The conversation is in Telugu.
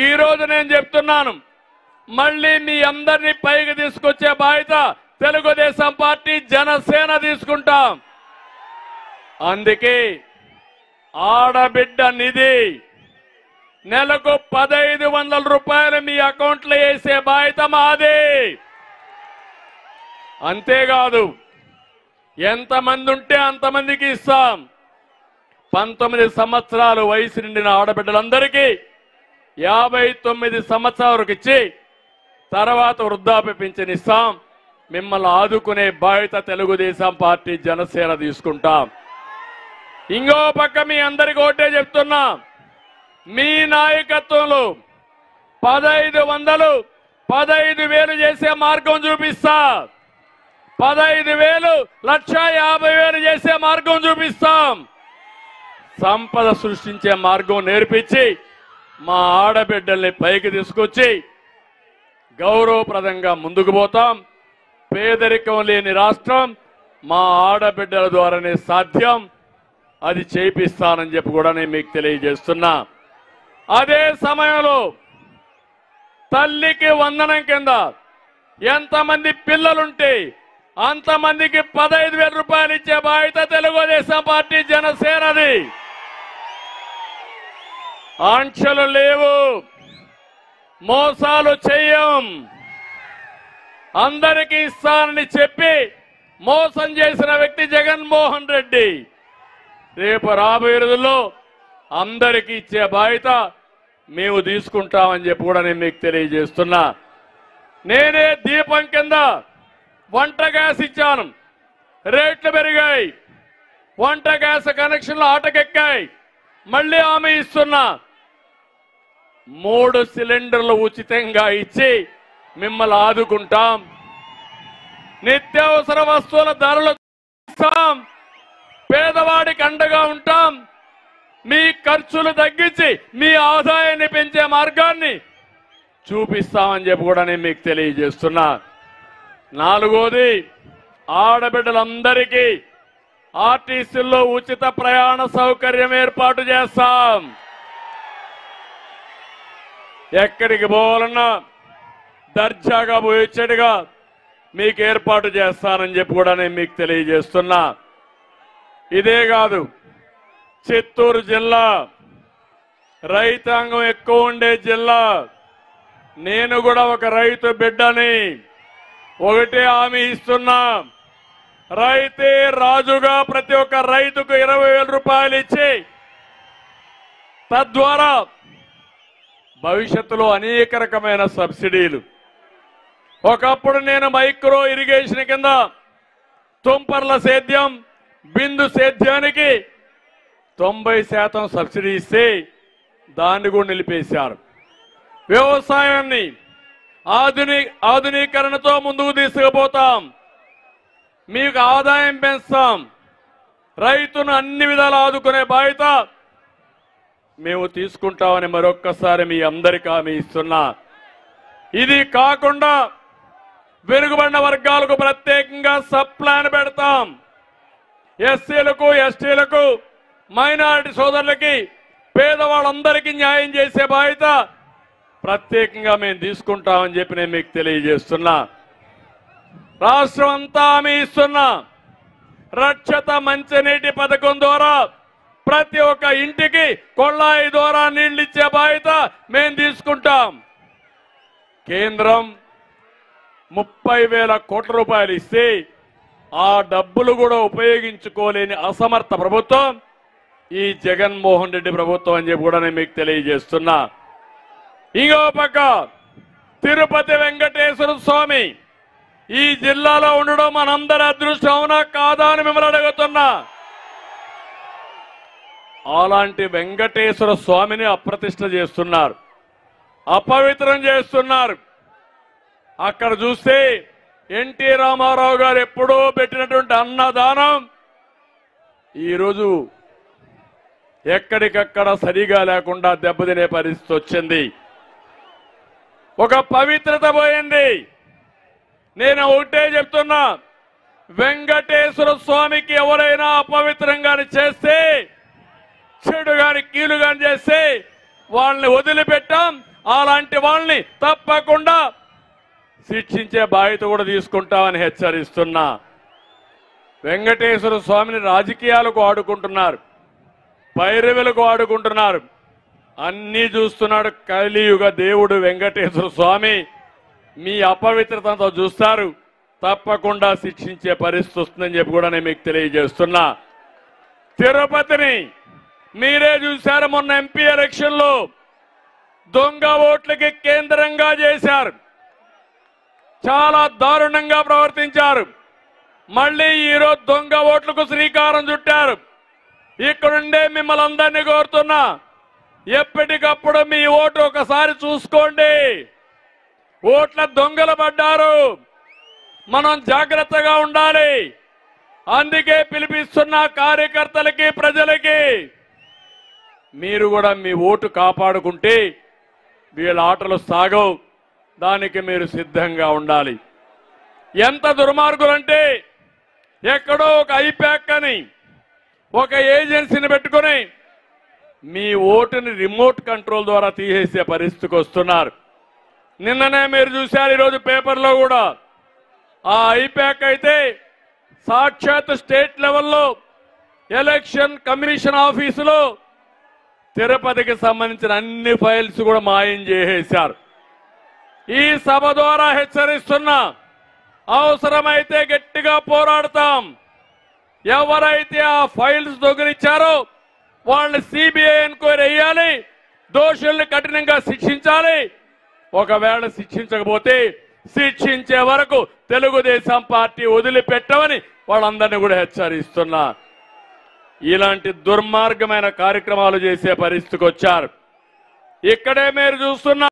ఈ రోజు నేను చెప్తున్నాను, మళ్ళీ మీ అందరినీ పైకి తీసుకొచ్చే బాధ్యత తెలుగుదేశం పార్టీ జనసేన తీసుకుంటాం. అందుకే ఆడబిడ్డ నిధి నెలకు 1500 రూపాయలు మీ అకౌంట్లో వేసే బాధ్యత మాది. అంతేకాదు, ఎంతమంది ఉంటే అంతమందికి ఇస్తాం. 19 సంవత్సరాలు వయసు నిండిన ఆడబిడ్డలందరికీ 59 సంవత్సరాల వరకు ఇచ్చి తర్వాత వృద్ధాప్య పింఛన్ ఇస్తాం. మిమ్మల్ని ఆదుకునే బాధ్యత తెలుగుదేశం పార్టీ జనసేన తీసుకుంటాం. ఇంకో పక్క మీ అందరికీ ఒకటే చెప్తున్నా, మీ నాయకత్వంలో 1500 15,000 చేసే మార్గం చూపిస్తా. 15,000 1,50,000 చేసే మార్గం చూపిస్తాం. సంపద సృష్టించే మార్గం నేర్పించి మా ఆడబిడ్డల్ని పైకి తీసుకొచ్చి గౌరవప్రదంగా ముందుకు పోతాం. పేదరికం లేని రాష్ట్రం మా ఆడబిడ్డల ద్వారానే సాధ్యం. అది చేపిస్తానని చెప్పి కూడా నేను మీకు తెలియజేస్తున్నా. అదే సమయంలో తల్లికి వందనం కింద ఎంతమంది పిల్లలుంటే అంతమందికి 15,000 రూపాయలు ఇచ్చే బాధ్యత తెలుగుదేశం పార్టీ జనసేనది. ఆంక్షలు లేవు, మోసాలు చెయ్యం. అందరికీ ఇస్తానని చెప్పి మోసం చేసిన వ్యక్తి జగన్మోహన్ రెడ్డి. రేపు రాబోయే రోజుల్లో అందరికీ ఇచ్చే బాధ్యత మేము తీసుకుంటామని చెప్పి కూడా నేను మీకు తెలియజేస్తున్నా. నేనే దీపం కింద వంట గ్యాస్ ఇచ్చాను, రేట్లు పెరిగాయి. వంట గ్యాస్ కనెక్షన్లు ఆటకెక్కాయి. మళ్ళీ హామీ ఇస్తున్నా, 3 సిలిండర్లు ఉచితంగా ఇచ్చి మిమ్మల్ని ఆదుకుంటాం. నిత్యావసర వస్తువుల ధరలు తగ్గిస్తాం. పేదవాడికి అండగా ఉంటాం. మీ ఖర్చులు తగ్గించి మీ ఆదాయాన్ని పెంచే మార్గాన్ని చూపిస్తామని చెప్పి కూడా నేను మీకు తెలియజేస్తున్నా. 4వది, ఆడబిడ్డలందరికీ ఆర్టీసీల్లో ఉచిత ప్రయాణ సౌకర్యం ఏర్పాటు చేస్తాం. ఎక్కడికి పోవాలన్నా దర్జాగా పోయేచ్చడిగా మీకు ఏర్పాటు చేస్తానని చెప్పి కూడా నేను మీకు తెలియజేస్తున్నా. ఇదే కాదు, చిత్తూరు జిల్లా రైతాంగం ఎక్కువ ఉండే జిల్లా. నేను కూడా ఒక రైతు బిడ్డని. ఒకటే హామీ ఇస్తున్నా, రైతే రాజుగా ప్రతి ఒక్క రైతుకు 20,000 రూపాయలు ఇచ్చి తద్వారా భవిష్యత్తులో అనేక రకమైన సబ్సిడీలు. ఒకప్పుడు నేను మైక్రో ఇరిగేషన్ కింద తుంపర్ల సేద్యం, బిందు సేద్యానికి 90% సబ్సిడీ ఇస్తే దాన్ని కూడా నిలిపేశారు. వ్యవసాయాన్ని ఆధునీకరణతో ముందుకు తీసుకుపోతాం. మీకు ఆదాయం పెంచుతాం. రైతును అన్ని విధాలు ఆదుకునే బాధ్యత మేము తీసుకుంటామని మరొక్కసారి మీ అందరికీ హామీ ఇస్తున్నా. ఇది కాకుండా వెనుకబడిన వర్గాలకు ప్రత్యేకంగా సబ్ ప్లాన్ పెడతాం. ఎస్సీలకు, ఎస్టీలకు, మైనారిటీ సోదరులకి, పేదవాళ్ళందరికీ న్యాయం చేసే బాధ్యత ప్రత్యేకంగా మేము తీసుకుంటామని చెప్పి నేను మీకు తెలియజేస్తున్నా. రాష్ట్రం అంతా హామీ ఇస్తున్నా, రక్షత మంచినీటి పథకం ద్వారా ప్రతి ఒక్క ఇంటికి కొళాయి ద్వారా నీళ్లు ఇచ్చే బాధ్యత మేము తీసుకుంటాం. కేంద్రం 30,000 కోట్ల రూపాయలు ఇస్తే ఆ డబ్బులు కూడా ఉపయోగించుకోలేని అసమర్థ ప్రభుత్వం ఈ జగన్మోహన్ రెడ్డి ప్రభుత్వం అని చెప్పి కూడా నేను మీకు తెలియజేస్తున్నా. ఇంకో పక్క తిరుపతి వెంకటేశ్వర స్వామి ఈ జిల్లాలో ఉండడం మనందరి అదృష్టం, అవునా కాదా అని మిమ్మల్ని అడుగుతున్నా. అలాంటి వెంకటేశ్వర స్వామిని అప్రతిష్ఠ చేస్తున్నారు, అపవిత్రం చేస్తున్నారు. అక్కడ చూస్తే ఎన్టీ రామారావు గారు ఎప్పుడో పెట్టినటువంటి అన్నదానం ఈరోజు ఎక్కడికక్కడ సరిగా లేకుండా దెబ్బతినే పరిస్థితి వచ్చింది. ఒక పవిత్రత పోయింది. నేను ఒకటే చెప్తున్నా, వెంకటేశ్వర స్వామికి ఎవరైనా అపవిత్రంగాని చేస్తే, చెడు గాని కీలు గాని చేస్తే వాళ్ళని వదిలిపెట్టాం. అలాంటి వాళ్ళని తప్పకుండా శిక్షించే బాధ్యత కూడా తీసుకుంటామని హెచ్చరిస్తున్నా. వెంకటేశ్వర స్వామిని రాజకీయాలకు ఆడుకుంటున్నారు, పైరవులకు ఆడుకుంటున్నారు. అన్నీ చూస్తున్నాడు కలియుగ దేవుడు వెంకటేశ్వర స్వామి. మీ అపవిత్రతతో చూస్తారు, తప్పకుండా శిక్షించే పరిస్థితి వస్తుందని చెప్పి కూడా నేను మీకు తెలియజేస్తున్నా. తిరుపతిని మీరే చూశారు, మొన్న ఎంపీ ఎలక్షన్లో దొంగ ఓట్లకి కేంద్రంగా చేశారు, చాలా దారుణంగా ప్రవర్తించారు. మళ్ళీ ఈరోజు దొంగ ఓట్లకు శ్రీకారం చుట్టారు. ఇక్కడుండే మిమ్మల్ని అందరినీ కోరుతున్నా, ఎప్పటికప్పుడు మీ ఓటు ఒకసారి చూసుకోండి. ఓట్ల దొంగలు పడ్డారు, మనం జాగ్రత్తగా ఉండాలి. అందుకే పిలిపిస్తున్న కార్యకర్తలకి, ప్రజలకి, మీరు కూడా మీ ఓటు కాపాడుకుంటే వీళ్ళ ఆటలు సాగవు. దానికి మీరు సిద్ధంగా ఉండాలి. ఎంత దుర్మార్గులంటే ఎక్కడో ఒక ఐప్యాక్ అని ఒక ఏజెన్సీని పెట్టుకుని మీ ఓటుని రిమోట్ కంట్రోల్ ద్వారా తీసేసే పరిస్థితికి వస్తున్నారు. నిన్ననే మీరు చూశారు, ఈరోజు పేపర్లో కూడా ఆ ఐప్యాక్ అయితే సాక్షాత్ స్టేట్ లెవెల్లో ఎలక్షన్ కమిషన్ ఆఫీసులో తిరుపతికి సంబంధించిన అన్ని ఫైల్స్ కూడా మాయం చేసేశారు. ఈ సభ ద్వారా హెచ్చరిస్తున్నా, అవసరమైతే గట్టిగా పోరాడతాం. ఎవరైతే ఆ ఫైల్స్ దొంగిలించారో వాళ్ళని సిబిఐ ఎంక్వైరీ చేయాలి, దోషుల్ని కఠినంగా శిక్షించాలి. ఒకవేళ శిక్షించకపోతే శిక్షించే వరకు తెలుగుదేశం పార్టీ వదిలిపెట్టమని వాళ్ళందరినీ కూడా హెచ్చరిస్తున్నా. ఇలాంటి దుర్మార్గమైన కార్యక్రమాలు చేసే పరిస్థితికి వచ్చారు. ఇక్కడే మీరు చూస్తున్నారు.